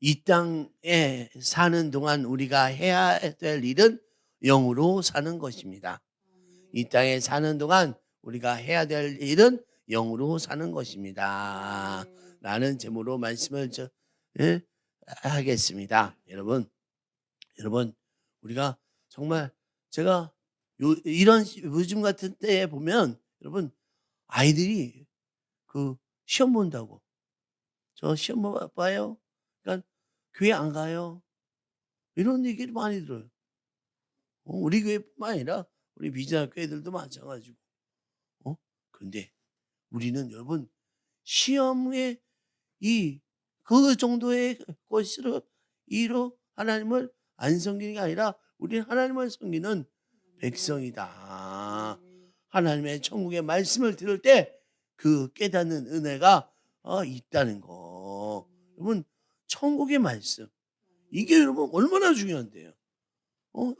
이 땅에 사는 동안 우리가 해야 될 일은 영으로 사는 것입니다. 이 땅에 사는 동안 우리가 해야 될 일은 영으로 사는 것입니다. 라는 제목으로 말씀을 예, 하겠습니다. 여러분, 우리가 정말 제가 이런 요즘 같은 때에 보면 여러분 아이들이 그 시험 본다고 저 시험 봐요. 그러니까 교회 안 가요. 이런 얘기를 많이 들어요. 우리 교회뿐만 아니라 우리 비전학 교회들도 마찬가지고. 그런데 우리는 여러분 시험에 그 정도의 것으로 이로 하나님을 안 섬기는 게 아니라 우리는 하나님을 섬기는 백성이다. 하나님의 천국의 말씀을 들을 때 그 깨닫는 은혜가 있다는 거. 여러분 천국의 말씀 이게 여러분 얼마나 중요한데요.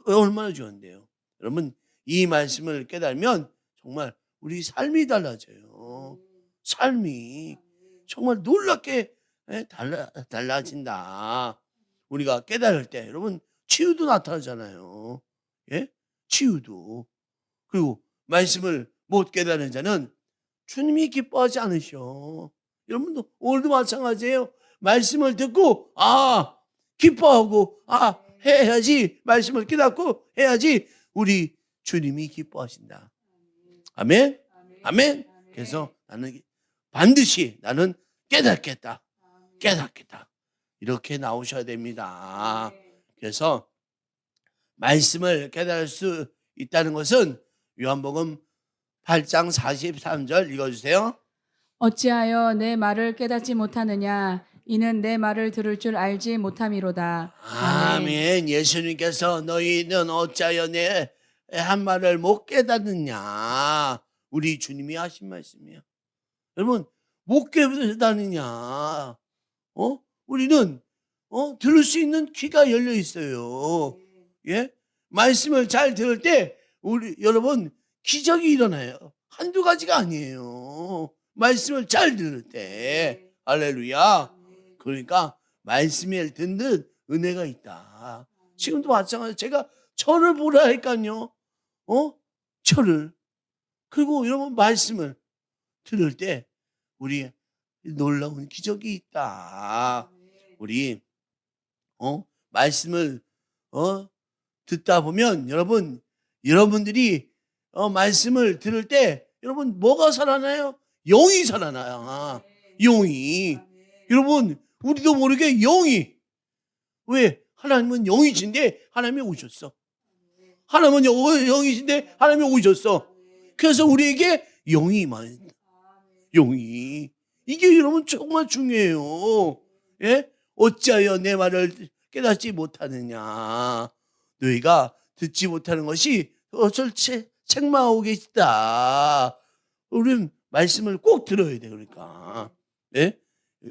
얼마나 중요한데요. 여러분 이 말씀을 깨달으면 정말 우리 삶이 달라져요. 삶이 정말 놀랍게 달라진다. 우리가 깨달을 때 여러분 치유도 나타나잖아요. 예? 치유도. 그리고 말씀을 못 깨달은 자는 주님이 기뻐하지 않으셔. 여러분도 오늘도 마찬가지예요. 말씀을 듣고 기뻐하고 해야지. 말씀을 깨닫고 해야지 우리 주님이 기뻐하신다. 아멘. 아멘. 그래서 나는 반드시 나는 깨닫겠다. 이렇게 나오셔야 됩니다. 그래서 말씀을 깨달을 수 있다는 것은 요한복음 8장 43절 읽어주세요. 어찌하여 내 말을 깨닫지 못하느냐? 이는 내 말을 들을 줄 알지 못함이로다. 아멘. 예수님께서 너희는 어찌하여 내 한 말을 못 깨닫느냐? 우리 주님이 하신 말씀이에요. 여러분 못 깨닫느냐? 우리는 들을 수 있는 귀가 열려 있어요. 예? 말씀을 잘 들을 때 여러분 기적이 일어나요. 한두 가지가 아니에요. 말씀을 잘 들을 때. 할렐루야. 그러니까 말씀을 듣는 은혜가 있다. 지금도 마찬가지로 제가 철을 보라니까요. 철을. 그리고 여러분 말씀을 들을 때 우리 놀라운 기적이 있다. 우리 말씀을 듣다 보면 여러분들이 말씀을 들을 때 여러분 뭐가 살아나요? 영이 살아나요. 영이. 여러분 우리도 모르게 영이. 왜? 하나님은 영이신데 하나님이 오셨어. 하나님은 영이신데 하나님이 오셨어. 그래서 우리에게 영이 임한다. 영이. 이게 여러분 정말 중요해요. 예? 어찌하여 내 말을 깨닫지 못하느냐. 너희가 듣지 못하는 것이 어쩔 책망하고 계시다. 우리는 말씀을 꼭 들어야 돼. 그러니까. 예?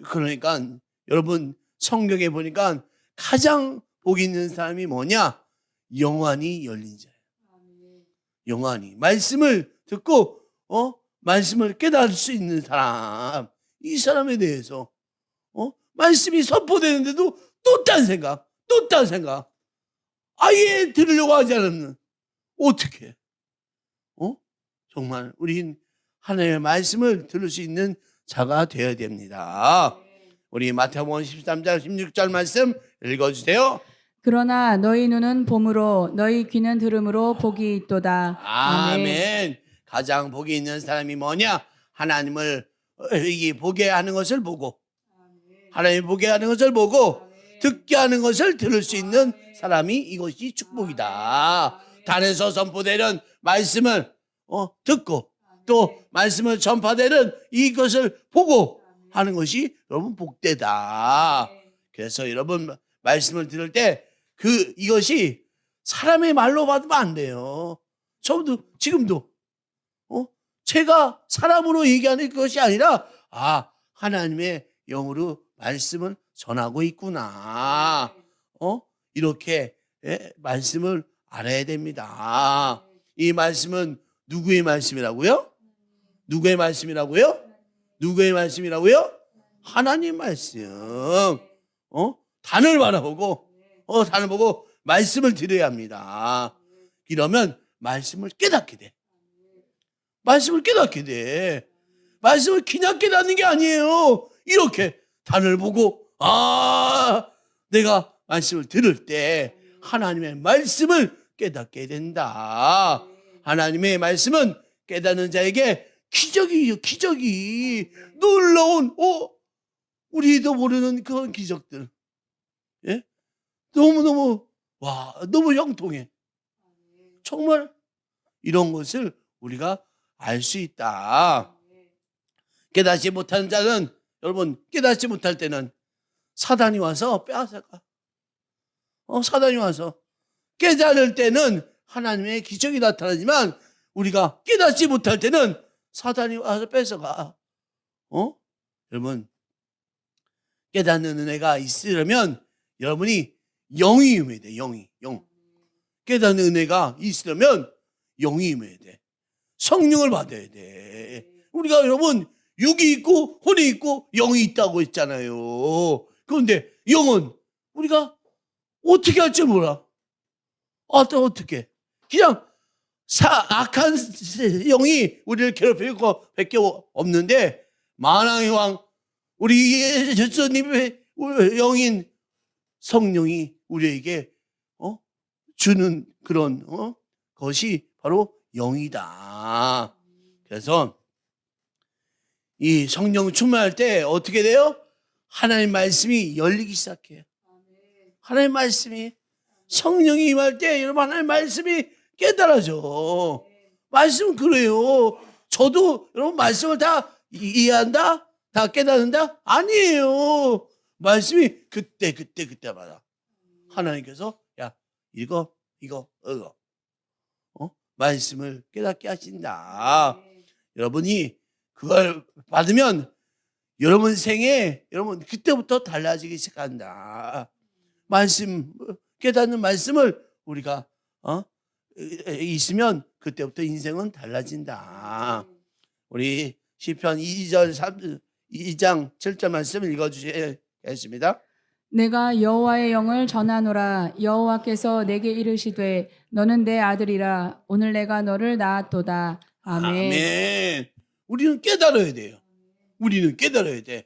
그러니까 여러분 성경에 보니까 가장 복이 있는 사람이 뭐냐? 영안이 열린 자예요. 영안이. 말씀을 듣고 말씀을 깨달을 수 있는 사람. 이 사람에 대해서 말씀이 선포되는데도 또 딴 생각. 아예 들으려고 하지 않는. 어떻게? 정말 우린 하나님의 말씀을 들을 수 있는 자가 되어야 됩니다. 우리 마태복음 13장 16절 말씀 읽어주세요. 그러나 너희 눈은 봄으로 너희 귀는 들음으로 복이 있도다. 아멘. 가장 복이 있는 사람이 뭐냐? 하나님을 보게 하는 것을 보고 하나님 보게 하는 것을 보고 듣게 하는 것을 들을 수 있는 사람이 이것이 축복이다. 단에서 선포되는 말씀을 듣고 또 말씀을 전파되는 이것을 보고 하는 것이 여러분 복되다. 그래서 여러분 말씀을 들을 때 이것이 사람의 말로 받으면 안 돼요. 지금도 제가 사람으로 얘기하는 것이 아니라 하나님의 영으로 말씀을 전하고 있구나. 이렇게 말씀을 알아야 됩니다. 이 말씀은 누구의 말씀이라고요? 누구의 말씀이라고요? 하나님 말씀. 단을 바라보고 단을 보고 말씀을 들어야 합니다. 이러면 말씀을 깨닫게 돼. 말씀을 깨닫게 돼. 말씀을 그냥 깨닫는 게 아니에요. 이렇게 단을 보고 내가 말씀을 들을 때 하나님의 말씀을 깨닫게 된다. 하나님의 말씀은 깨닫는 자에게 기적이에요. 기적이 놀라운 우리도 모르는 그런 기적들. 예? 너무너무 너무 형통해. 정말 이런 것을 우리가 알 수 있다. 깨닫지 못하는 자는 여러분 깨닫지 못할 때는 사단이 와서 빼앗아가. 사단이 와서 깨달을 때는 하나님의 기적이 나타나지만 우리가 깨닫지 못할 때는 사단이 와서 뺏어가. 여러분 깨닫는 은혜가 있으려면 여러분이 영이 임해야 돼. 영. 깨닫는 은혜가 있으려면 영이 임해야 돼. 성령을 받아야 돼. 우리가 여러분 육이 있고 혼이 있고 영이 있다고 했잖아요. 그런데 영은 우리가 어떻게 할 줄 몰라. 어떻게? 그냥 악한 영이 우리를 괴롭힐 것밖에 없는데 만왕의 왕 우리 예수님의 영인 성령이 우리에게 주는 그런 것이 바로 영이다. 그래서 이 성령 충만할 때 어떻게 돼요? 하나님 말씀이 열리기 시작해요. 하나님 말씀이 성령이 임할 때 여러분 하나님 말씀이 깨달아져. 말씀은 그래요. 저도 여러분 말씀을 다 이해한다? 다 깨닫는다? 아니에요. 말씀이 그때마다 하나님께서 야 이거 말씀을 깨닫게 하신다. 여러분이 그걸 받으면 여러분 생에 여러분 그때부터 달라지기 시작한다. 말씀 깨닫는 말씀을 우리가 있으면 그때부터 인생은 달라진다. 우리 시편 2장 7절 말씀 읽어주시겠습니다. 내가 여호와의 영을 전하노라. 여호와께서 내게 이르시되 너는 내 아들이라. 오늘 내가 너를 낳았도다. 아멘. 아멘. 우리는 깨달아야 돼요. 우리는 깨달아야 돼.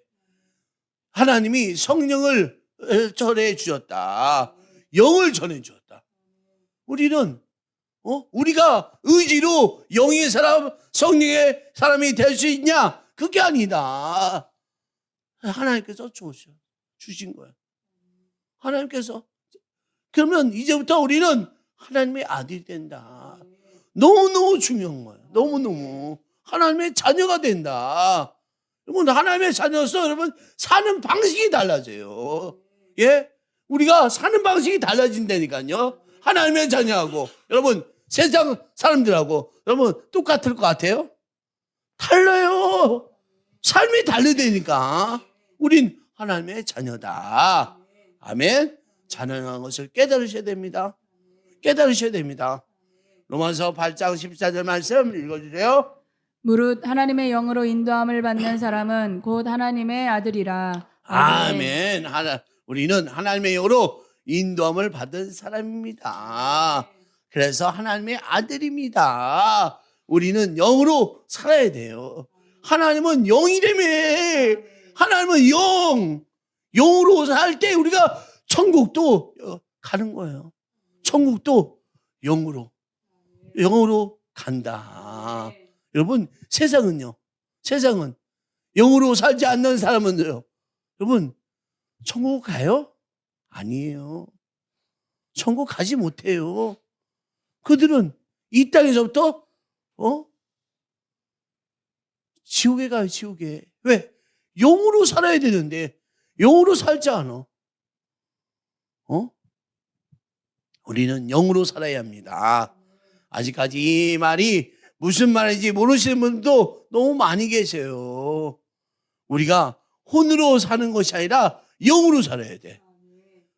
하나님이 성령을 전해 주셨다. 영을 전해 주셨다. 우리는 우리가 의지로 영의 사람, 성령의 사람이 될 수 있냐? 그게 아니다. 하나님께서 주신 거야. 하나님께서. 그러면 이제부터 우리는 하나님의 아들이 된다. 너무너무 중요한 거야. 너무너무. 하나님의 자녀가 된다. 여러분, 하나님의 자녀로서 여러분, 사는 방식이 달라져요. 예? 우리가 사는 방식이 달라진다니까요. 하나님의 자녀하고, 여러분, 세상 사람들하고, 여러분, 똑같을 것 같아요? 달라요. 삶이 다르다니까. 우린 하나님의 자녀다. 아멘. 자녀라는 것을 깨달으셔야 됩니다. 깨달으셔야 됩니다. 로마서 8장 14절 말씀 읽어주세요. 무릇 하나님의 영으로 인도함을 받는 사람은 곧 하나님의 아들이라. 아멘. 우리는 하나님의 영으로 인도함을 받은 사람입니다. 그래서 하나님의 아들입니다. 우리는 영으로 살아야 돼요. 하나님은 영이라며. 하나님은 영으로 살 때 우리가 천국도 가는 거예요. 천국도 영으로 간다. 여러분, 세상은 영으로 살지 않는 사람은요, 여러분, 천국 가요? 아니에요. 천국 가지 못해요. 그들은 이 땅에서부터 지옥에 가요. 지옥에. 왜? 영으로 살아야 되는데 영으로 살지 않아. 우리는 영으로 살아야 합니다. 아직까지 이 말이 무슨 말인지 모르시는 분도 너무 많이 계세요. 우리가 혼으로 사는 것이 아니라 영으로 살아야 돼.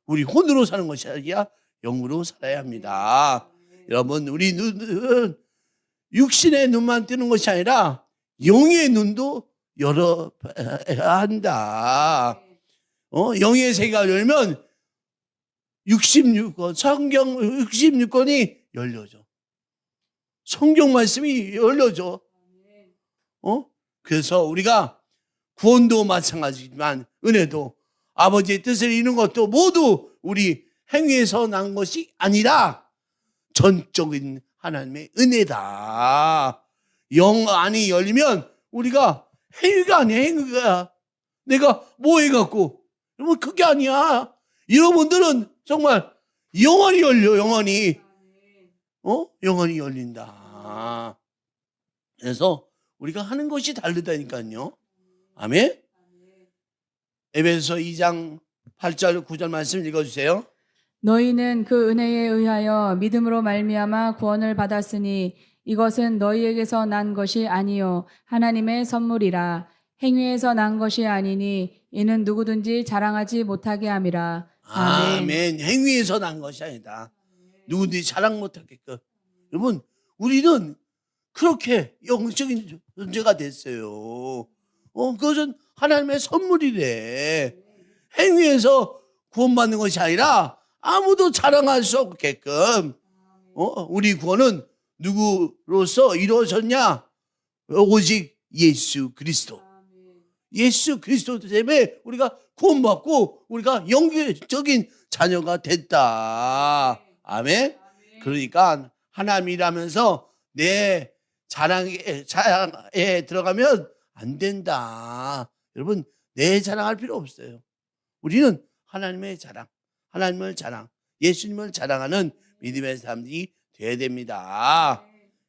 우리 혼으로 사는 것이 아니라 영으로 살아야 합니다. 여러분, 우리 눈은 육신의 눈만 뜨는 것이 아니라 영의 눈도 열어야 한다. 영의 세계가 열면 66권, 성경 66권이 열려져. 성경 말씀이 열려져. 그래서 우리가 구원도 마찬가지지만 은혜도 아버지의 뜻을 이루는 것도 모두 우리 행위에서 난 것이 아니라 전적인 하나님의 은혜다. 영 안이 열리면 우리가 행위가 아니야. 행위가 내가 뭐 해갖고 여러분 그게 아니야. 여러분들은 정말 영원히 열려. 영원히 영원히 열린다. 그래서 우리가 하는 것이 다르다니까요. 아멘. 에베소서 2장 8절 9절 말씀 읽어주세요. 너희는 그 은혜에 의하여 믿음으로 말미암아 구원을 받았으니 이것은 너희에게서 난 것이 아니요 하나님의 선물이라. 행위에서 난 것이 아니니 이는 누구든지 자랑하지 못하게 함이라. 아멘. 행위에서 난 것이 아니다. 누구든지 자랑 못하게끔. 여러분 우리는 그렇게 영적인 존재가 됐어요. 그것은 하나님의 선물이래. 행위에서 구원받는 것이 아니라 아무도 자랑할 수 없게끔. 우리 구원은 누구로서 이루어졌냐? 오직 예수 그리스도. 예수 그리스도 때문에 우리가 구원받고 우리가 영적인 자녀가 됐다. 아멘. 그러니까 하나님이라면서 내 자랑에 들어가면 안 된다. 여러분 내 자랑할 필요 없어요. 우리는 하나님의 자랑, 하나님을 자랑, 예수님을 자랑하는 믿음의 사람들이 되어야 됩니다.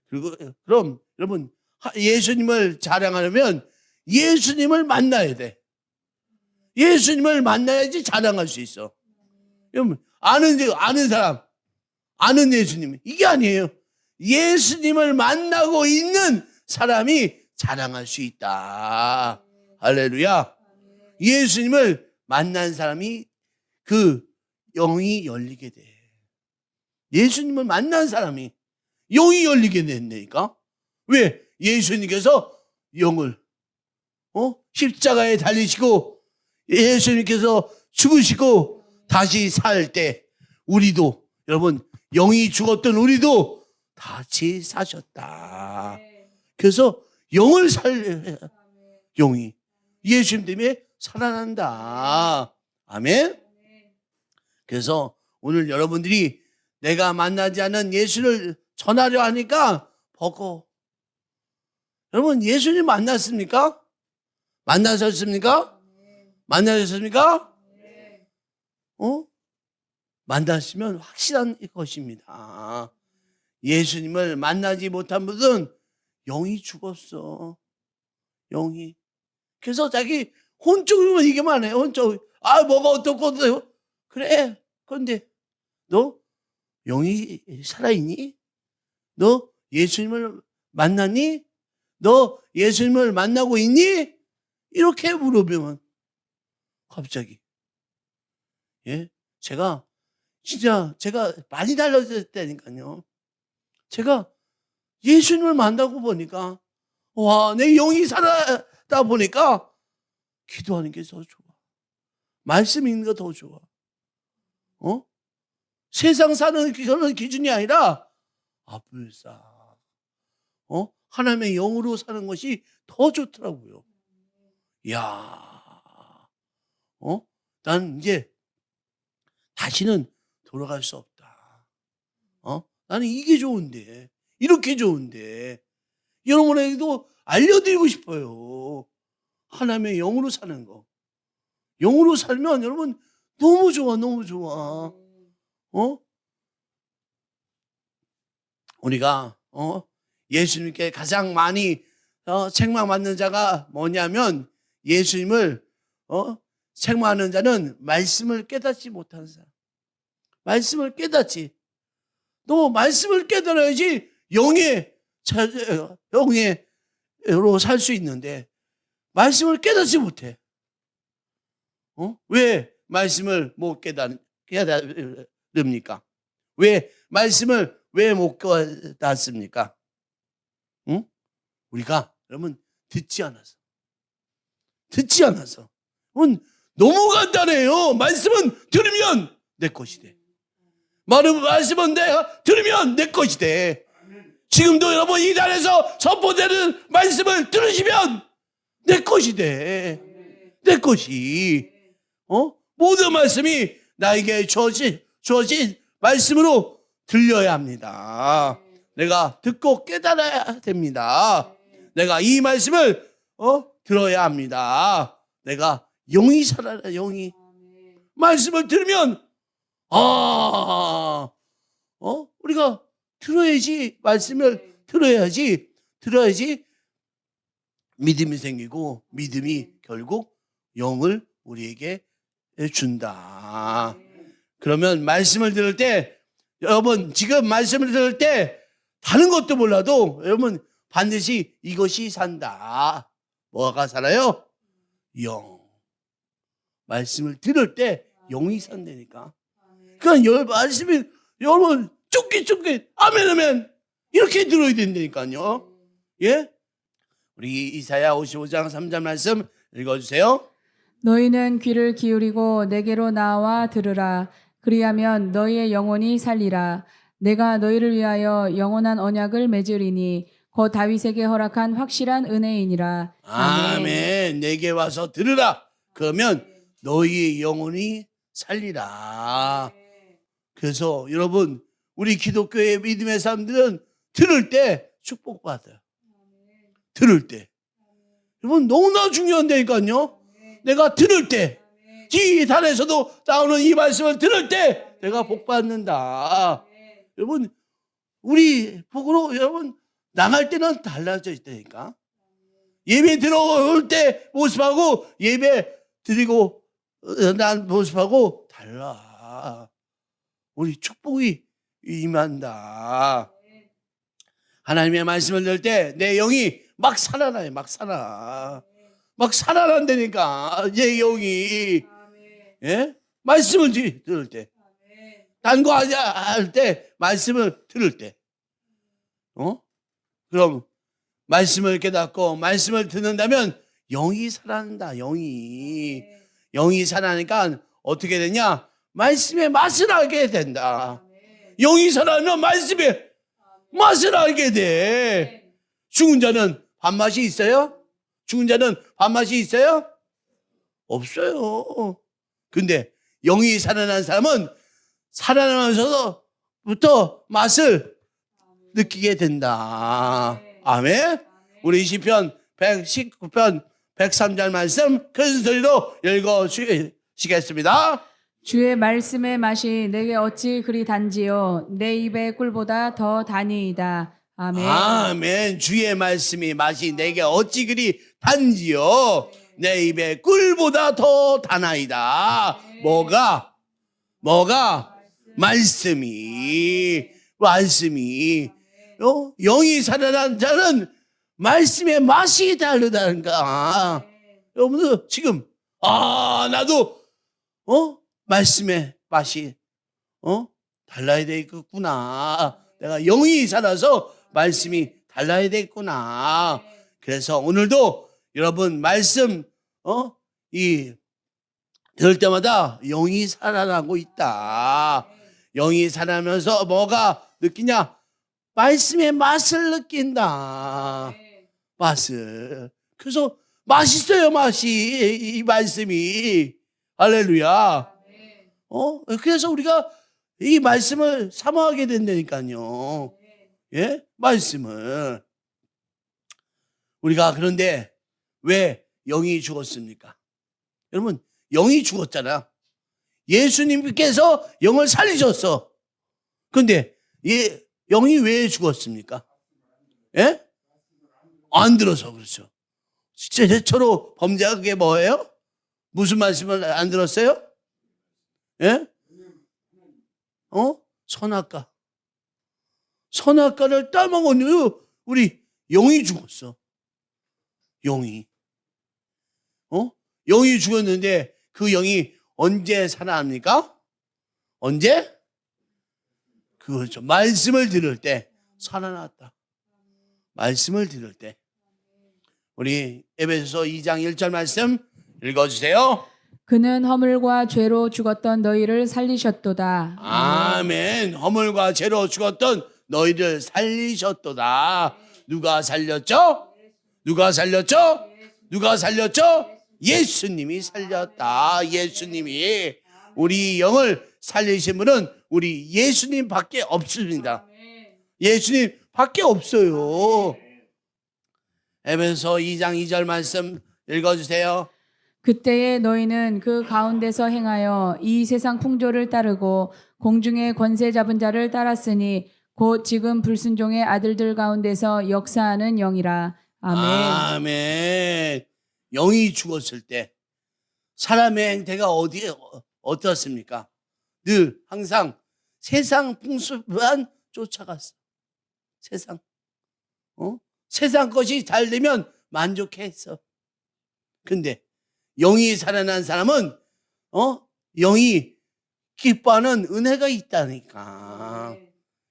그리고 그럼 여러분 예수님을 자랑하려면 예수님을 만나야 돼. 예수님을 만나야지 자랑할 수 있어. 여러분 아는 사람, 아는 예수님 이게 아니에요. 예수님을 만나고 있는 사람이 자랑할 수 있다. 할렐루야. 예수님을 만난 사람이 그 영이 열리게 돼. 예수님을 만난 사람이 영이 열리게 된다니까. 왜? 예수님께서 영을 십자가에 달리시고 예수님께서 죽으시고 다시 살 때 우리도 여러분 영이 죽었던 우리도 같이 사셨다. 그래서 영을 영이 예수님 때문에 살아난다. 아멘. 그래서 오늘 여러분들이 내가 만나지 않은 예수를 전하려 하니까 버거. 여러분 예수님 만났습니까? 만나셨습니까? 만나셨습니까? 만나시면 확실한 것입니다. 예수님을 만나지 못한 분은 영이 죽었어. 영이. 그래서 자기 혼적으로만 얘기만 해. 혼적. 뭐가 어떻고 그래. 그런데 너 영이 살아있니? 너 예수님을 만났니? 너 예수님을 만나고 있니? 이렇게 물어보면 갑자기 제가 많이 달라졌다니까요. 제가 예수님을 만나고 보니까 와, 내 영이 살아다 보니까 기도하는 게 더 좋아. 말씀 읽는 거 더 좋아. 세상 사는 그런 기준이 아니라 아뿔싸. 하나님의 영으로 사는 것이 더 좋더라고요. 이야. 난 이제 다시는 돌아갈 수 없다. 나는 이게 좋은데, 이렇게 좋은데, 여러분에게도 알려드리고 싶어요. 하나님의 영으로 사는 거. 영으로 살면 여러분 너무 좋아, 너무 좋아. 우리가 예수님께 가장 많이 책망받는 자가 뭐냐면 예수님을 책망하는 자는 말씀을 깨닫지 못하는 사람. 말씀을 깨닫지. 너 말씀을 깨달아야지 영으로 살 수 있는데 말씀을 깨닫지 못해. 왜 말씀을 못 깨달습니까? 왜 말씀을 왜 못 깨닫습니까? 우리가 여러분 듣지 않아서. 너무 간단해요. 말씀은 들으면 내 것이 돼. 말씀은 내가 들으면 내 것이 돼. 지금도 여러분 이 자리에서 선포되는 말씀을 들으시면 내 것이 돼. 내 것이. 모든 말씀이 나에게 주어진 말씀으로 들려야 합니다. 내가 듣고 깨달아야 됩니다. 내가 이 말씀을 들어야 합니다. 내가 영이 살아라, 영이. 말씀을 들으면 우리가 들어야지, 말씀을 들어야지 믿음이 생기고, 믿음이 결국 영을 우리에게 준다. 그러면 말씀을 들을 때, 여러분 지금 말씀을 들을 때 다른 것도 몰라도 여러분 반드시 이것이 산다. 뭐가 살아요? 영. 말씀을 들을 때 영이 산다니까. 그러니까 말씀이 여러분 쫓기 아멘 이렇게 들어야 된다니까요. 예? 우리 이사야 55장 3절 말씀 읽어주세요. 너희는 귀를 기울이고 내게로 나와 들으라. 그리하면 너희의 영혼이 살리라. 내가 너희를 위하여 영원한 언약을 맺으리니 곧 다윗에게 허락한 확실한 은혜이니라. 아멘. 내게 와서 들으라. 그러면 너희의 영혼이 살리라. 그래서 여러분 우리 기독교의 믿음의 사람들은 들을 때 축복받아요. 들을 때. 여러분 너무나 중요한다니까요. 내가 들을 때, 이 단에서도 나오는 이 말씀을 들을 때 내가 복받는다. 여러분 우리 복으로 여러분 나갈 때는 달라져 있다니까. 예배 들어올 때 모습하고 예배 드리고 난 모습하고 달라. 우리 축복이 임한다. 하나님의 말씀을 들을 때 내 영이 막 살아나요. 막 살아난다니까. 내 영이. 예? 말씀을 들을 때. 딴 거 할 때 말씀을 들을 때. 그럼 말씀을 깨닫고 말씀을 듣는다면 영이 살아난다. 영이 살아나니까 어떻게 되냐? 말씀의 맛을 알게 된다. 영이 살아나면 말씀의 맛을 알게 돼. 죽은 자는 밥맛이 있어요? 죽은 자는 밥맛이 있어요? 없어요. 근데 영이 살아난 사람은 살아나면서부터 맛을 느끼게 된다. 아멘. 우리 시편 119편 103절 말씀 큰 소리로 읽어주시겠습니다. 주의 말씀의 맛이 내게 어찌 그리 단지요 내 입의 꿀보다 더 다니이다. 아멘. 아멘. 주의 말씀이 맛이 내게 어찌 그리 단지요 내 입의 꿀보다 더 다나이다. 뭐가? 말씀이 영이 살아난 자는 말씀의 맛이 다르다니까. 여러분들 지금 나도 말씀의 맛이 달라야 되겠구나. 내가 영이 살아서 말씀이 달라야 되겠구나. 그래서 오늘도 여러분 말씀 들을 때마다 영이 살아나고 있다. 영이 살아나면서 뭐가 느끼냐? 말씀의 맛을 느낀다. 맛을. 그래서 맛있어요, 맛이. 이 말씀이. 할렐루야. 그래서 우리가 이 말씀을 사모하게 된다니까요. 예? 말씀을. 우리가 그런데 왜 영이 죽었습니까? 여러분, 영이 죽었잖아. 예수님께서 영을 살리셨어. 그런데 영이 왜 죽었습니까? 예? 안 들어서 그렇죠. 최초로 범죄한 게 뭐예요? 무슨 말씀을 안 들었어요? 예? 선악과. 선악과를 따먹은 우리 영이 죽었어. 영이. 영이 죽었는데 그 영이 언제 살아납니까? 언제? 그렇죠. 말씀을 들을 때 살아났다. 말씀을 들을 때. 우리 에베소서 2장 1절 말씀 읽어주세요. 그는 허물과 죄로 죽었던 너희를 살리셨도다. 아멘. 허물과 죄로 죽었던 너희를 살리셨도다. 누가 살렸죠? 누가 살렸죠? 누가 살렸죠? 예수님이 살렸다. 예수님이. 우리 영을 살리신 분은 우리 예수님 밖에 없습니다. 예수님 밖에 없어요. 에베소 2장 2절 말씀 읽어주세요. 그때에 너희는 그 가운데서 행하여 이 세상 풍조를 따르고 공중의 권세 잡은 자를 따랐으니 곧 지금 불순종의 아들들 가운데서 역사하는 영이라. 아멘. 아멘. 영이 죽었을 때 사람의 행태가 어떻습니까? 늘 항상 세상 풍습만 쫓아갔어. 세상. 세상 것이 잘 되면 만족했어. 근데 영이 살아난 사람은 영이 기뻐하는 은혜가 있다니까.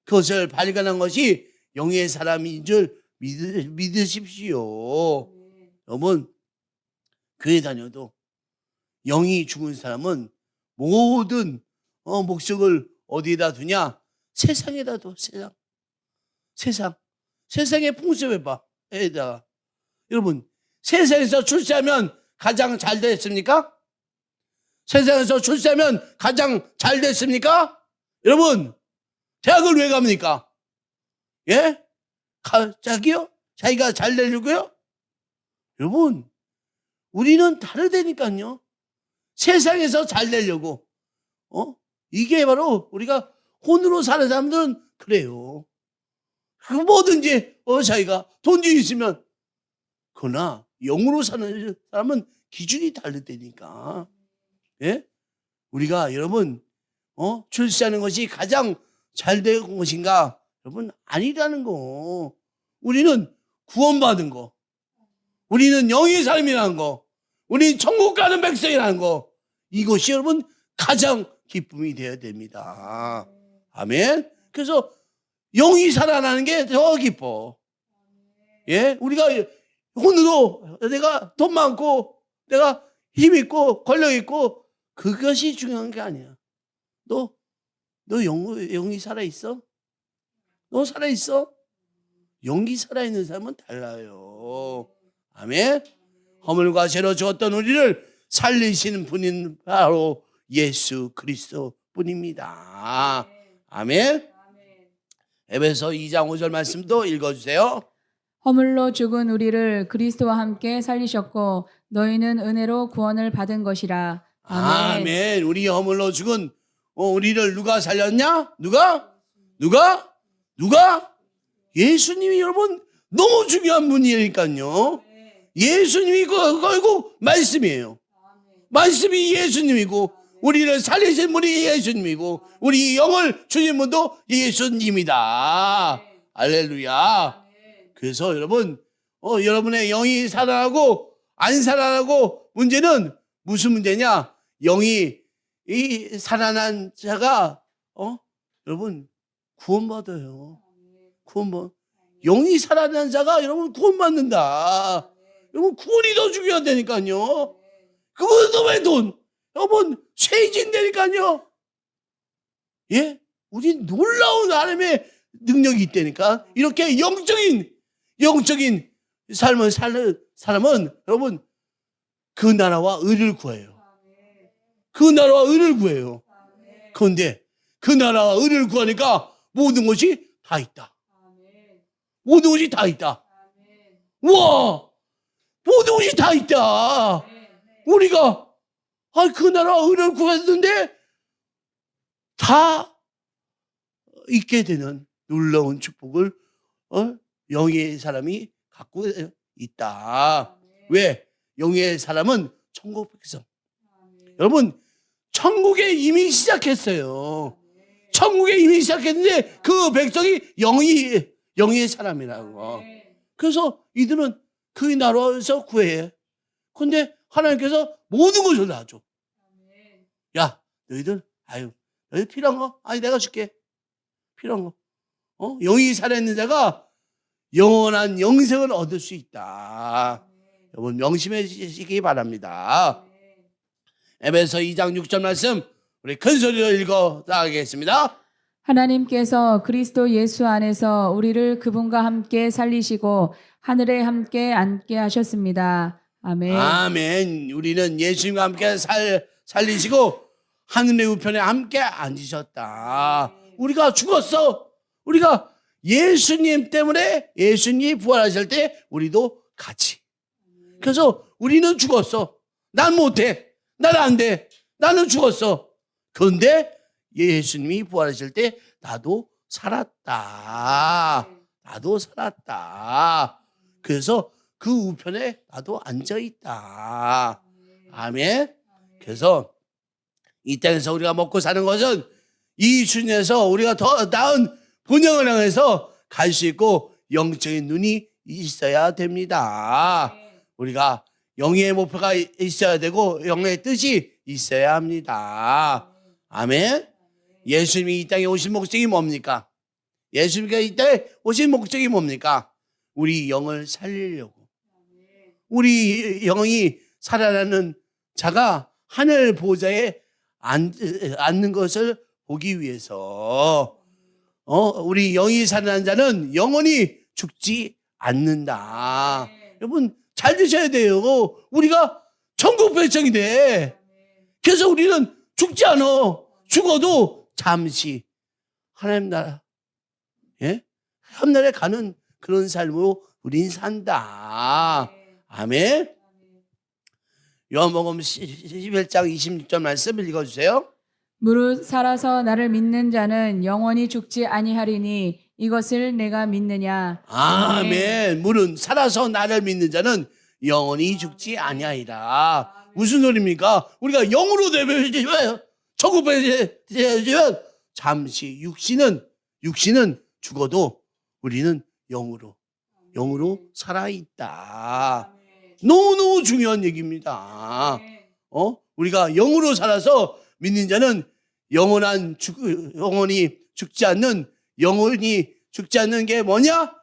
그것을 발견한 것이 영의 사람인 줄 믿으십시오. 여러분, 교회 다녀도 영이 죽은 사람은 모든 목적을 어디에다 두냐? 세상에다 둬. 세상의 풍습에 봐. 에다가 여러분, 세상에서 출세하면 가장 잘 됐습니까? 세상에서 출세하면 가장 잘 됐습니까? 여러분, 대학을 왜 갑니까? 예? 자기요? 자기가 잘 되려고요? 여러분, 우리는 다르다니까요. 세상에서 잘 되려고. 이게 바로 우리가 혼으로 사는 사람들은 그래요. 뭐든지 자기가 돈이 있으면. 그러나 영으로 사는 사람은 기준이 다르다니까. 예? 우리가 여러분 출세하는 것이 가장 잘 된 것인가? 여러분, 아니라는 거. 우리는 구원받은 거. 우리는 영의 삶이라는 거. 우리는 천국 가는 백성이라는 거. 이것이 여러분 가장 기쁨이 되어야 됩니다. 아멘. 그래서 영이 살아나는 게 더 기뻐. 예? 우리가 혼으로 내가 돈 많고 내가 힘 있고 권력 있고 그것이 중요한 게 아니야. 너 영이 살아있어? 너 살아있어? 영이 살아있는 사람은 달라요. 아멘. 허물과 죄로 죽었던 우리를 살리시는 분인 바로 예수 그리스도 뿐입니다. 아멘. 에베소 2장 5절 말씀도 읽어주세요. 허물로 죽은 우리를 그리스도와 함께 살리셨고 너희는 은혜로 구원을 받은 것이라. 아멘. 아멘. 우리 허물로 죽은 우리를 누가 살렸냐? 누가? 예수님이 여러분 너무 중요한 분이니까요. 예수님이 결국 말씀이에요. 말씀이 예수님이고 우리를 살리신 분이 예수님이고 우리 영을 주신 분도 예수님이다. 할렐루야. 그래서 여러분 여러분의 영이 살아나고 안 살아나고 문제는 무슨 문제냐? 영이 이 살아난 자가 여러분 구원받아요. 영이 살아난 자가 여러분 구원받는다. 여러분 구원이 더 중요하다니까요. 그것도 왜 돈? 여러분 쇠진다니까요. 예? 우리 놀라운 하나님의 능력이 있다니까. 이렇게 영적인 삶을 사는 사람은 여러분 그 나라와 의를 구해요. 그 나라와 의를 구해요. 그런데 그 나라와 의를 구하니까 모든 것이 다 있다. 모든 것이 다 있다. 우와! 모든 것이 다 있다. 우리가 그 나라와 의를 구했는데 다 있게 되는 놀라운 축복을 영의 사람이 갖고 있다. 왜? 영의 사람은 천국 백성. 여러분 천국에 이미 시작했어요. 천국에 이미 시작했는데 그 백성이 영의 사람이라고. 그래서 이들은 그 나라에서 구해. 근데 하나님께서 모든 것을 다 줘. 야, 너희들 너희 필요한 거? 아니 내가 줄게. 필요한 거. 영이 살아있는 자가 영원한 영생을 얻을 수 있다. 여러분 명심해 주시기 바랍니다. 에베소 2장 6절 말씀 우리 큰 소리로 읽어 나가겠습니다. 하나님께서 그리스도 예수 안에서 우리를 그분과 함께 살리시고 하늘에 함께 앉게 하셨습니다. 아멘. 아멘. 우리는 예수님과 함께 살리시고 하늘의 우편에 함께 앉으셨다. 우리가 죽었어. 우리가 예수님 때문에 예수님이 부활하실 때 우리도 같이. 그래서 우리는 죽었어. 난 못해. 난 안 돼. 나는 죽었어. 그런데 예수님이 부활하실 때 나도 살았다. 나도 살았다. 그래서 그 우편에 나도 앉아있다. 아멘. 그래서 이 땅에서 우리가 먹고 사는 것은 이 주님에서 우리가 더 나은 본향을 향해서 갈 수 있고 영적인 눈이 있어야 됩니다. 우리가 영의 목표가 있어야 되고 영의 뜻이 있어야 합니다. 아멘. 예수님이 이 땅에 오신 목적이 뭡니까? 예수님이 이 땅에 오신 목적이 뭡니까? 우리 영을 살리려고. 우리 영이 살아나는 자가 하늘 보좌에 앉는 것을 보기 위해서 우리 영이 살아난 자는 영원히 죽지 않는다. 여러분 잘 드셔야 돼요. 우리가 천국 백성이 돼. 그래서 우리는 죽지 않아. 죽어도 잠시 하나님 나라, 하늘에 가는 그런 삶으로 우린 산다. 아멘. 요한복음 11장 26절 말씀 읽어주세요. 무릇 살아서 나를 믿는 자는 영원히 죽지 아니하리니 이것을 내가 믿느냐. 아멘. 무릇 살아서 나를 믿는 자는 영원히 죽지 아니하리라. 무슨 소리입니까? 우리가 영으로 되면 천국에 잠시 육신은 죽어도 우리는 영으로 살아있다. 너무너무 중요한 얘기입니다. 우리가 영으로 살아서 믿는 자는 영원히 죽지 않는 게 뭐냐?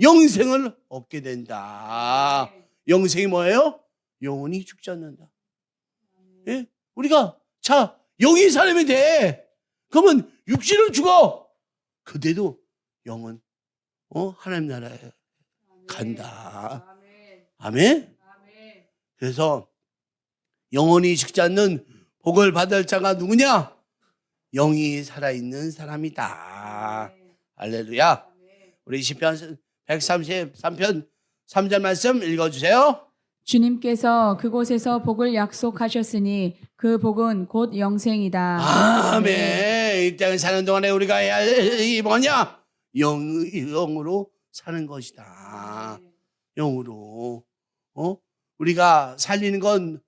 영생을 얻게 된다. 영생이 뭐예요? 영원히 죽지 않는다. 예? 우리가 영이 사람이 돼. 그러면 육신은 죽어. 그때도 영은 하나님 나라에 간다. 아멘. 그래서 영원히 죽지 않는 복을 받을 자가 누구냐? 영이 살아있는 사람이다. 할렐루야. 우리 시편 133편 3절 말씀 읽어주세요. 주님께서 그곳에서 복을 약속하셨으니 그 복은 곧 영생이다. 아멘. 이 땅에 사는 동안에 우리가 해야 할 일이 뭐냐? 영으로 사는 것이다. 영으로. 우리가 살리는 건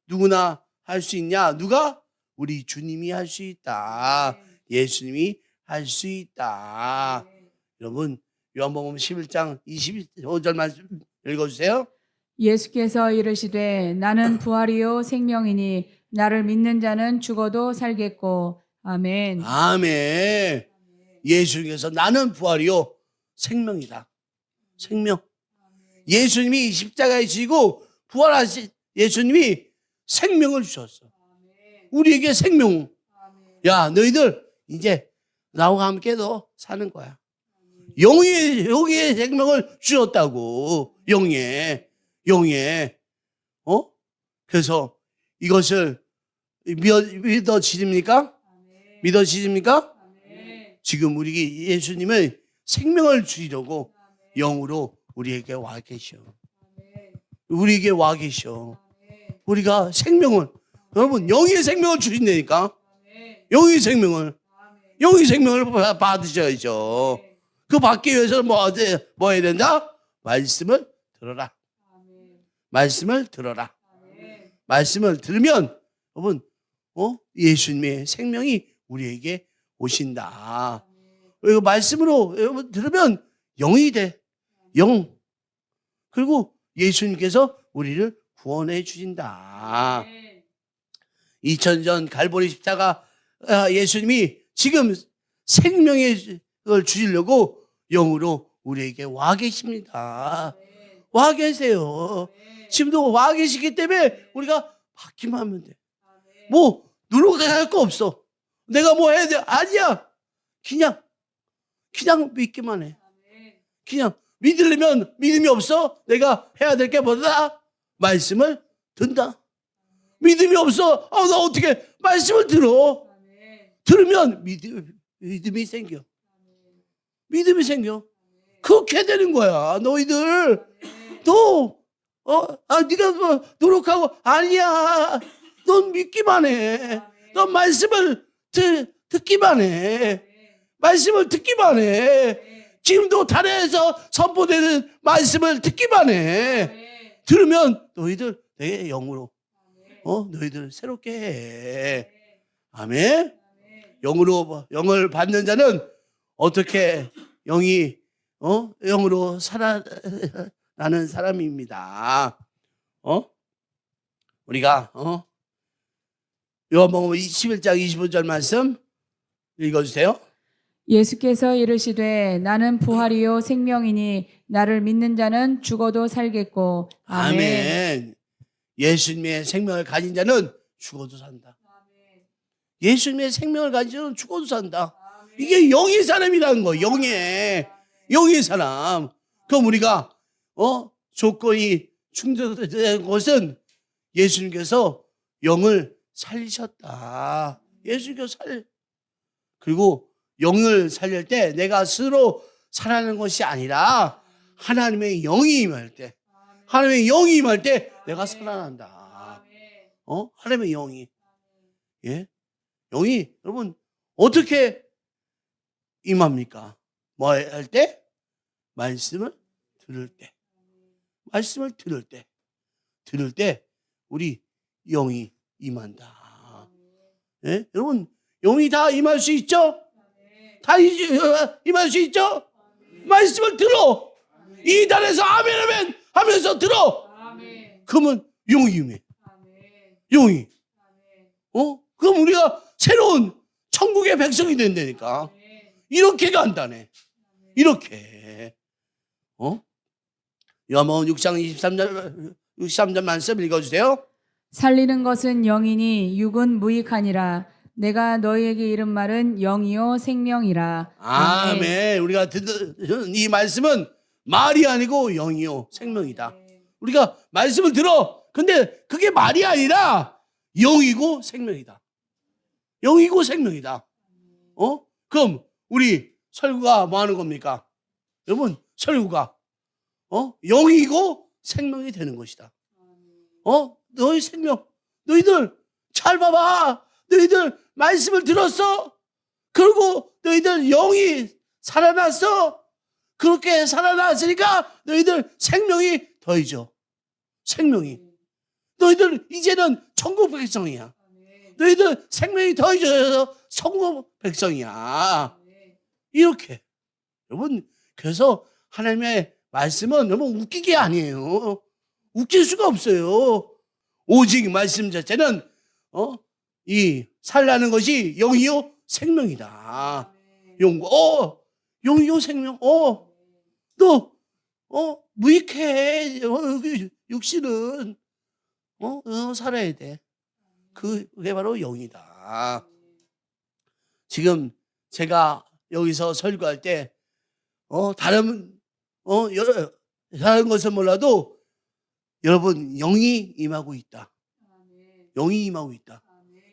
누구나 할 수 있냐? 누가? 우리 주님이 할 수 있다. 예수님이 할 수 있다. 여러분 요한복음 11장 25절 말씀 읽어주세요. 예수께서 이르시되 나는 부활이요 생명이니 나를 믿는 자는 죽어도 살겠고. 아멘. 아멘. 예수님께서 나는 부활이요 생명이다. 생명. 예수님이 십자가에 지고 부활하신 예수님이 생명을 주셨어. 우리에게 생명. 야, 너희들 이제 나와 함께 너 사는 거야. 영의 생명을 주셨다고. 영의. 그래서 이것을 믿어지십니까? 믿어지십니까? 지금 우리 예수님은 생명을 주시려고 영으로 우리에게 와 계셔. 우리에게 와 계셔. 우리가 생명을, 여러분 영의 생명을 주신다니까. 영의 생명을 받으셔야죠. 그 받기 위해서는 뭐 해야 된다? 말씀을 들어라. 말씀을 들어라. 말씀을 들으면 여러분 예수님의 생명이 우리에게 오신다. 이거 말씀으로 여러분 들으면 영이 돼. 영. 그리고 예수님께서 우리를 구원해 주신다. 2000년 갈보리 십자가 예수님이 지금 생명을 주시려고 영으로 우리에게 와 계십니다. 와 계세요. 지금도 와 계시기 때문에 우리가 받기만 하면 돼. 뭐 노력할 거 없어. 내가 뭐 해야 돼? 아니야. 그냥 믿기만 해. 그냥 믿으려면 믿음이 없어? 내가 해야 될 게 뭐다? 말씀을 듣는다. 믿음이 없어? 나 어떻게 말씀을 들어? 들으면 믿음이 생겨. 믿음이 생겨. 그렇게 되는 거야. 너희들 네가 뭐 노력하고 아니야. 넌 믿기만 해. 넌 말씀을 듣기만 해. 말씀을 듣기만 해. 지금도 단에서 선포되는 말씀을 듣기만 해. 들으면 너희들 내 영으로 너희들 새롭게 해. 아멘. 영을 받는 자는 어떻게 영으로 살아나는 사람입니다. 우리가 요한복음 11장 25절 말씀 읽어주세요. 예수께서 이르시되 나는 부활이요 생명이니 나를 믿는 자는 죽어도 살겠고. 아멘. 예수님의 생명을 가진 자는 죽어도 산다. 예수님의 생명을 가진 자는 죽어도 산다. 이게 영의 사람이라는 거. 영의 사람. 그럼 우리가 조건이 충족된 것은 예수님께서 영을 살리셨다. 예수님께서 그리고 영을 살릴 때 내가 스스로 살아나는 것이 아니라 하나님의 영이 임할 때, 하나님의 영이 임할 때 내가 살아난다. 하나님의 영이. 영이 여러분 어떻게 임합니까? 뭐 할 때? 말씀을 들을 때. 말씀을 들을 때 우리 영이 임한다. 여러분 영이 다 임할 수 있죠? 다 임할 수 있죠? 말씀을 들어. 이 단에서 아멘 하면서 들어. 그러면 영이 임해. 영이. 그럼 우리가 새로운 천국의 백성이 된다니까. 이렇게 간다네. 이렇게. 요한복음 6장 23절 말씀 읽어주세요. 살리는 것은 영이니 육은 무익하니라. 내가 너희에게 이른 말은 영이요 생명이라. 아멘. 우리가 듣는 이 말씀은 말이 아니고 영이요 생명이다. 우리가 말씀을 들어. 근데 그게 말이 아니라 영이고 생명이다. 영이고 생명이다. 그럼 우리 설교가 뭐 하는 겁니까? 여러분 설교가 영이고 생명이 되는 것이다. 너희 생명, 너희들 잘 봐봐. 너희들 말씀을 들었어. 그리고 너희들 영이 살아났어. 그렇게 살아났으니까 너희들 생명이 더해져. 생명이. 너희들 이제는 천국 백성이야. 너희들 생명이 더해져서 천국 백성이야. 이렇게. 여러분 그래서 하나님의 말씀은 너무 웃긴 게 아니에요. 웃길 수가 없어요. 오직 말씀 자체는 이 살라는 것이 영이요 생명이다. 영이요 생명. 너 무익해. 육신은 살아야 돼. 그게 바로 영이다. 지금 제가 여기서 설교할 때 다른 것은 몰라도 여러분 영이 임하고 있다. 영이 임하고 있다.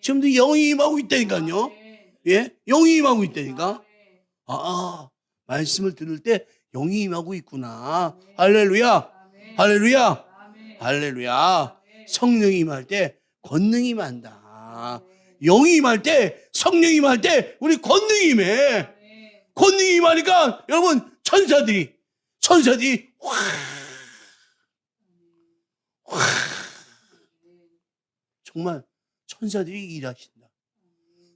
지금도 영이 임하고 있다니까요. 예, 영이 임하고 있다니까. 말씀을 들을 때 영이 임하고 있구나. 할렐루야, 할렐루야, 할렐루야. 성령이 임할 때 권능이 임한다. 영이 임할 때, 성령이 임할 때 우리 권능이 임해. 권능이 임하니까 여러분 천사들이 정말 천사들이 일하신다.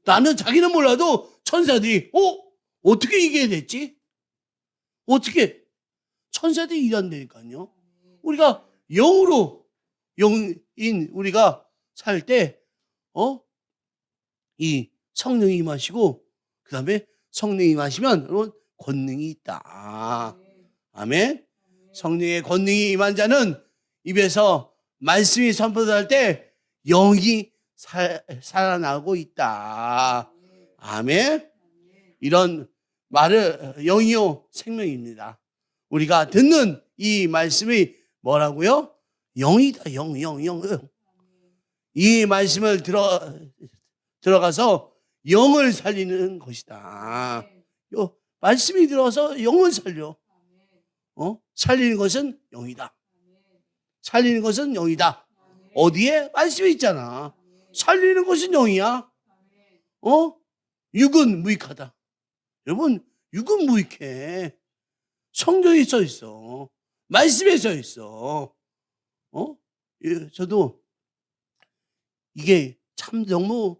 나는 자기는 몰라도 천사들이 어떻게 이게 됐지? 어떻게 천사들이 일한다니까요. 우리가 영으로 영인 우리가 살 때 이 성령이 임하시고 그 다음에 성령이 임하시면 여러분 권능이 있다. 아멘. 성령의 권능이 임한 자는 입에서 말씀이 선포될 때 영이 살아나고 있다. 아멘. 이런 말을 영이요 생명입니다. 우리가 듣는 이 말씀이 뭐라고요? 영이다. 영. 이 말씀을 들어가서 영을 살리는 것이다. 요 말씀이 들어서 영을 살려. 살리는 것은 영이다. 살리는 것은 영이다. 어디에? 말씀이 있잖아. 살리는 것은 영이야. 육은 무익하다. 여러분, 육은 무익해. 성경에 써 있어. 말씀에 써 있어. 저도 이게 참 너무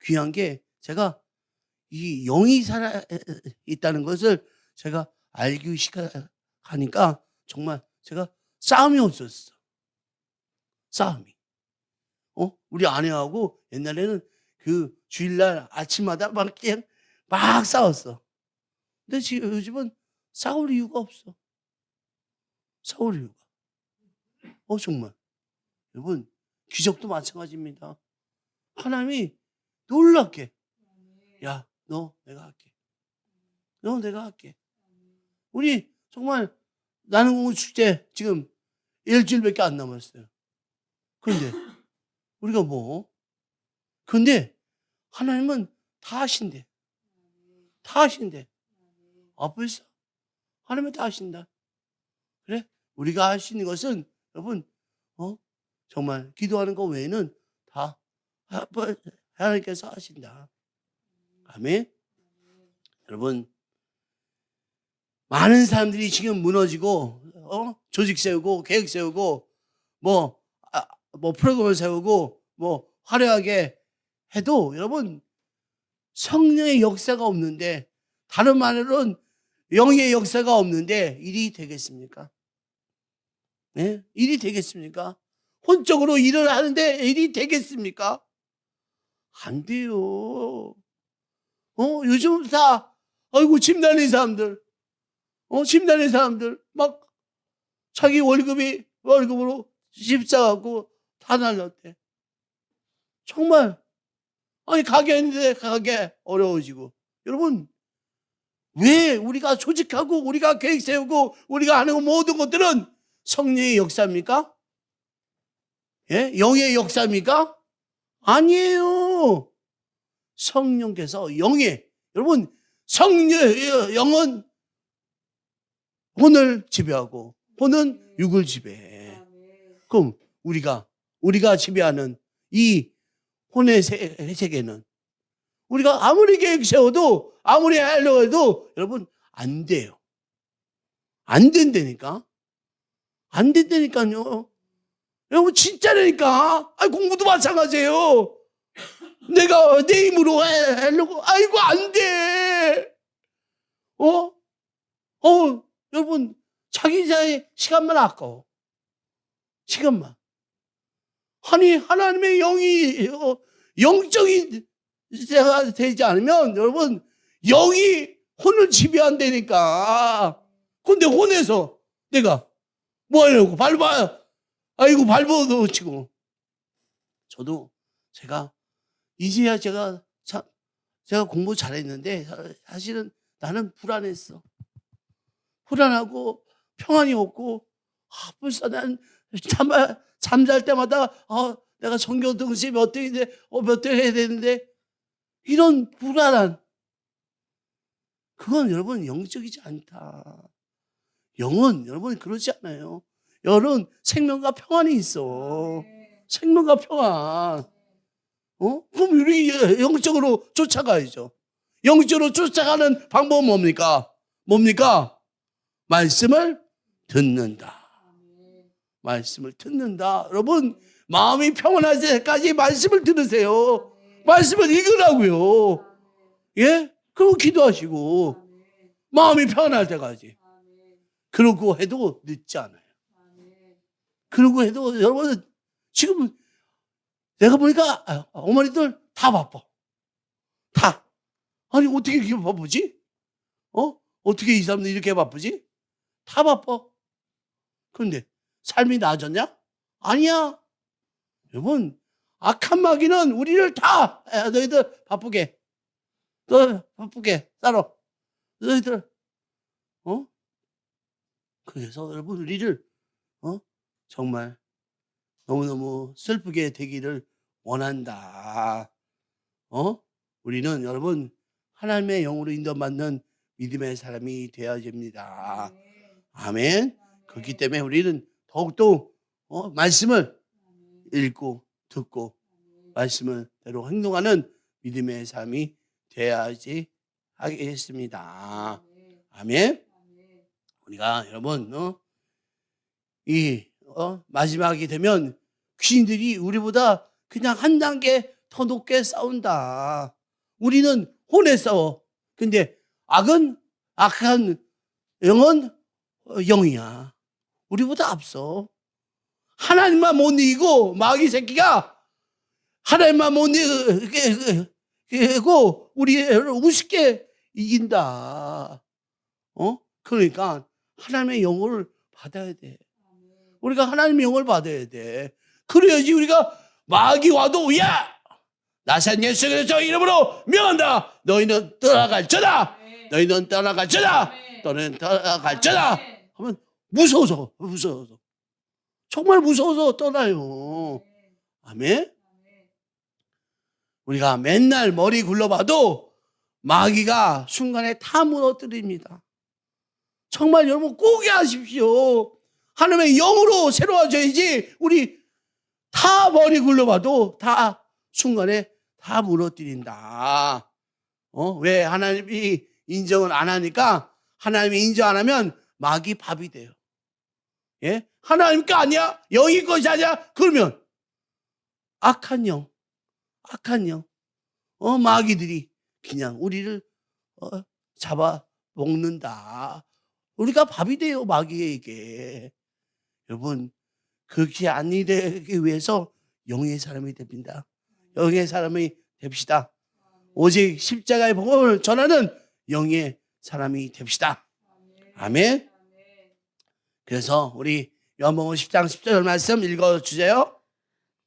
귀한 게 제가 이 영이 살아 있다는 것을 제가 알기 시작하니까 정말 제가 싸움이 없었어. 싸움이. 우리 아내하고 옛날에는 그 주일날 아침마다 막 그냥 막 싸웠어. 근데 지금 요즘은 싸울 이유가 없어. 싸울 이유가. 정말. 여러분, 기적도 마찬가지입니다. 하나님이 놀랍게, 야, 너 내가 할게. 너 내가 할게. 우리 정말 나는 공부 축제 지금 일주일밖에 안 남았어요. 그런데 우리가 근데 하나님은 다 하신대. 다 하신대. 벌써 하나님은 다 하신다. 그래? 우리가 할 수 있는 것은 여러분 정말 기도하는 것 외에는 다 하나님께서 하신다. 아멘. 여러분, 많은 사람들이 지금 무너지고 조직 세우고 계획 세우고 뭐 프로그램을 세우고 화려하게 해도 여러분 성령의 역사가 없는데, 다른 말로는 영의 역사가 없는데 일이 되겠습니까? 네? 일이 되겠습니까? 혼적으로 일을 하는데 일이 되겠습니까? 안 돼요. 요즘 다 집 날린 사람들, 집 날린 사람들 막 자기 월급으로 집 사갖고 다 날렸대. 정말 가게 했는데 가게 어려워지고. 여러분, 왜 우리가 조직하고 우리가 계획 세우고 우리가 하는 모든 것들은 성령의 역사입니까? 예? 영의 역사입니까? 아니에요. 성령께서 여러분, 영은 혼을 지배하고 혼은 육을 지배해. 그럼 우리가 지배하는 이 혼의 세계는 우리가 아무리 계획 세워도 아무리 하려고 해도 여러분 안 돼요. 안 된다니까. 안 된다니까요. 여러분 진짜라니까. 공부도 마찬가지예요. 내가 내 힘으로 하려고 안 돼. 여러분 자기 자의 시간만 아까워. 시간만. 아니 하나님의 영이 영적인 때가 되지 않으면 여러분 영이 혼을 지배한다니까. 근데 혼에서 내가 뭐 하려고 발버둥 치고. 저도 이제야 제가 공부 잘했는데 사실은 나는 불안했어. 불안하고 평안이 없고 벌써 난 잠잘 때마다 내가 성경 등급이 어떻게 몇 대 해야 되는데, 이런 불안한, 그건 여러분 영적이지 않다. 영은 여러분 그러지 않아요. 영은 생명과 평안이 있어. 생명과 평안. 그럼 우리 영적으로 쫓아가야죠. 영적으로 쫓아가는 방법은 뭡니까? 말씀을 듣는다. 말씀을 듣는다. 여러분, 마음이 평안할 때까지 말씀을 들으세요. 말씀을 읽으라고요. 예? 그리고 기도하시고 마음이 평안할 때까지. 그러고 해도 늦지 않아요. 그러고 해도 여러분 지금 내가 보니까 어머니들 다 바빠. 다. 아니 어떻게 이렇게 바쁘지? 어떻게 이 사람들 이렇게 바쁘지? 다 바빠. 그런데 삶이 나아졌냐? 아니야. 여러분, 악한 마귀는 우리를 다 너희들 바쁘게 살아. 너희들 그래서 여러분 우리를 정말 너무너무 슬프게 되기를 원한다. 우리는 여러분 하나님의 영으로 인도받는 믿음의 사람이 되어야 됩니다. 아멘. 그렇기 때문에 우리는 더욱더 말씀을 읽고 듣고 말씀을 대로 행동하는 믿음의 삶이 되어야지 하겠습니다. 아멘. 우리가 여러분 마지막이 되면 귀신들이 우리보다 그냥 한 단계 더 높게 싸운다. 우리는 혼에 싸워. 근데 악한 영은 영이야. 우리보다 앞서. 하나님만 못 이기고 마귀 새끼가 하나님만 못 이기고 우리를 우습게 이긴다. 그러니까 하나님의 영을 받아야 돼. 우리가 하나님의 영을 받아야 돼. 그래야지 우리가 마귀 와도 야! 나산 예수 그리스도 이름으로 명한다. 너희는 떠나갈지어다. 너희는 떠나갈지어다. 너희는 떠나갈지어다. 하면 무서워서 정말 무서워서 떠나요. 아멘. 우리가 맨날 머리 굴러봐도 마귀가 순간에 다 무너뜨립니다. 정말 여러분 꼭 하십시오. 하나님의 영으로 새로워져야지 우리 다 머리 굴러봐도 다 순간에 다 무너뜨린다. 왜 하나님이 인정을 안 하니까 하나님이 인정 안 하면 마귀 밥이 돼요. 예? 하나님 거 아니야? 영이 것이 아니야? 그러면 악한 영 마귀들이 그냥 우리를 잡아 먹는다. 우리가 밥이 돼요, 마귀에게. 여러분, 그렇게 안 되기 위해서 영의 사람이 됩니다. 영의 사람이 됩시다. 오직 십자가의 복음을 전하는 영의 사람이 됩시다. 아멘. 그래서 우리 요한복음 10장 10절 말씀 읽어주세요.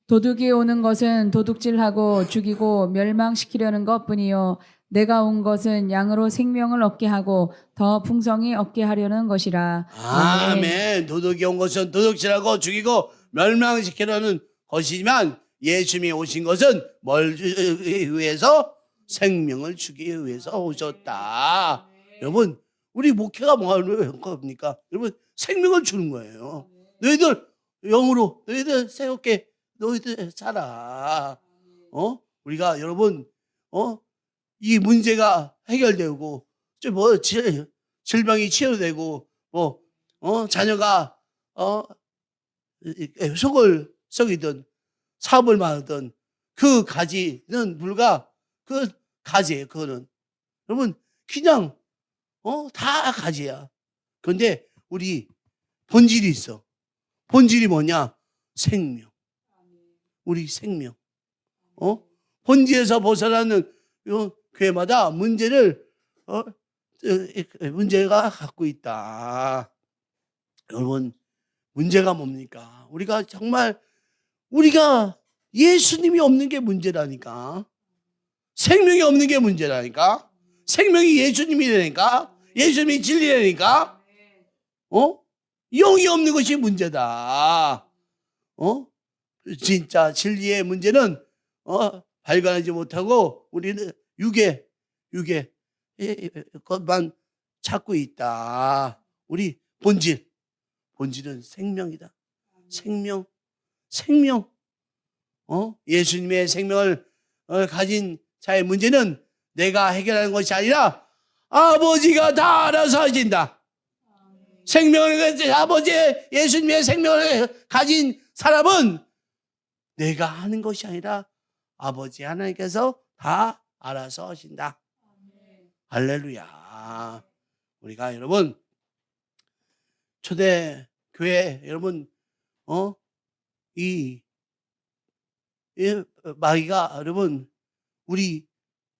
도둑이 오는 것은 도둑질하고 죽이고 멸망시키려는 것뿐이요 내가 온 것은 양으로 생명을 얻게 하고 더 풍성히 얻게 하려는 것이라. 아멘. 도둑이 온 것은 도둑질하고 죽이고 멸망시키려는 것이지만 예수님이 오신 것은 뭘 주기 위해서? 생명을 주기 위해서 오셨다. 여러분, 우리 목회가 뭐 하는 겁니까? 여러분, 생명을 주는 거예요. 너희들 영으로 너희들 새롭게 너희들 살아. 우리가 여러분 이 문제가 해결되고 질병이 치료되고 자녀가 속을 썩이든 사업을 많든 그 가지는 불과 그 가지예요. 그거는 여러분 그냥 다 가지야. 그런데 우리 본질이 있어. 본질이 뭐냐? 생명. 우리 생명. 본질에서 벗어나는 교회마다 문제가 갖고 있다. 여러분, 문제가 뭡니까? 우리가 예수님이 없는 게 문제라니까. 생명이 없는 게 문제라니까. 생명이 예수님이 되니까. 예수님이 진리라니까. 영이 없는 것이 문제다. 진짜 진리의 문제는 발견하지 못하고 우리는 육의 것만 찾고 있다. 우리 본질은 생명이다. 생명. 예수님의 생명을 가진 자의 문제는 내가 해결하는 것이 아니라 아버지가 다 알아서 하신다. 예수님의 생명을 가진 사람은 내가 하는 것이 아니라 아버지 하나님께서 다 알아서 하신다. 할렐루야. 우리가 여러분 초대교회 여러분 이 마귀가 여러분 우리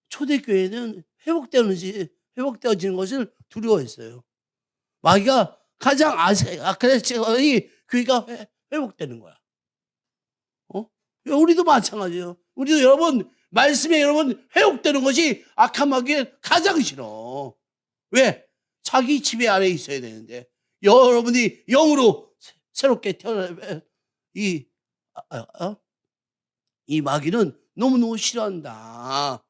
초대교회는 회복되어지는 것을 두려워했어요. 마귀가 가장 악한 교회가 회복되는 거야. 우리도 마찬가지예요. 우리도 여러분 말씀에 여러분 회복되는 것이 악한 마귀에 가장 싫어. 왜? 자기 지배 아래 있어야 되는데 여러분이 영으로 새롭게 태어나면 이 마귀는 너무너무 싫어한다.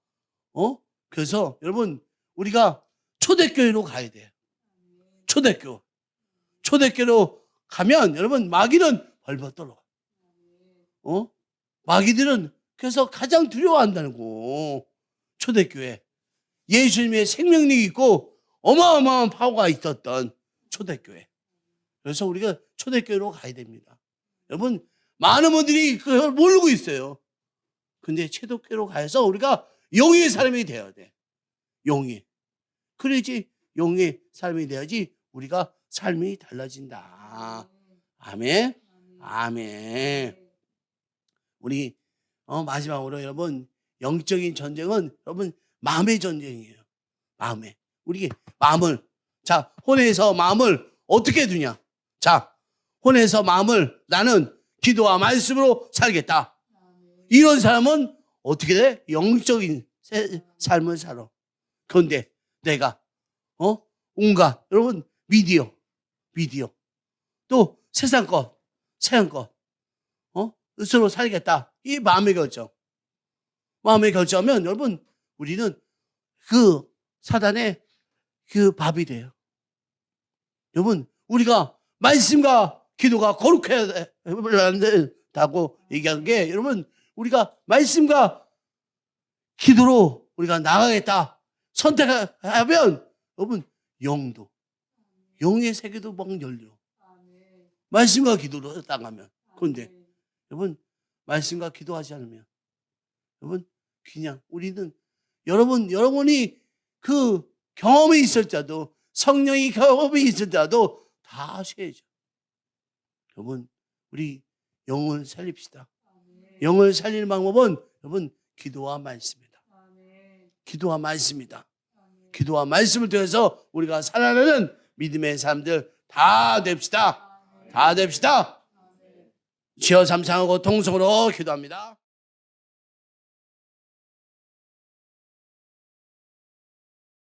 그래서 여러분 우리가 초대교회로 가야 돼요. 초대교회로 가면 여러분 마귀는 벌벌 떨어. 마귀들은 그래서 가장 두려워한다는 거. 초대교회. 예수님의 생명력이 있고 어마어마한 파워가 있었던 초대교회. 그래서 우리가 초대교회로 가야 됩니다. 여러분 많은 분들이 그걸 모르고 있어요. 근데 초대교회로 가서 우리가 영의 사람이 되어야 돼. 영의. 그래야지 영의 삶이 돼야지 우리가 삶이 달라진다. 아멘. 아멘. 우리 마지막으로 여러분 영적인 전쟁은 여러분 마음의 전쟁이에요. 마음에. 우리 마음을 혼에서 마음을 어떻게 두냐? 혼에서 마음을 나는 기도와 말씀으로 살겠다. 이런 사람은 어떻게 돼? 영적인 삶을 살아. 그런데 내가 온갖 여러분 미디어 또 세상 것 으로 살겠다. 이 마음의 결정하면 여러분 우리는 그 사단의 그 밥이 돼요. 여러분 우리가 말씀과 기도가 거룩해야 된다고 얘기한 게 여러분 우리가 말씀과 기도로 우리가 나가겠다 선택하면 여러분 영의 세계도 막 열려. 말씀과 기도로 나가면. 그런데 여러분 말씀과 기도하지 않으면 여러분 그냥 우리는 여러분이 그 경험이 있을 때도 성령의 경험이 있을 때도 다 쉬어야죠. 여러분 우리 영을 살립시다. 영을 살리는 방법은 여러분 기도와 말씀이다. 기도와 말씀이다. 기도와 말씀을 통해서 우리가 살아가는 믿음의 사람들 다 됩시다. 다 됩시다. 지어 삼상하고 통성으로 기도합니다.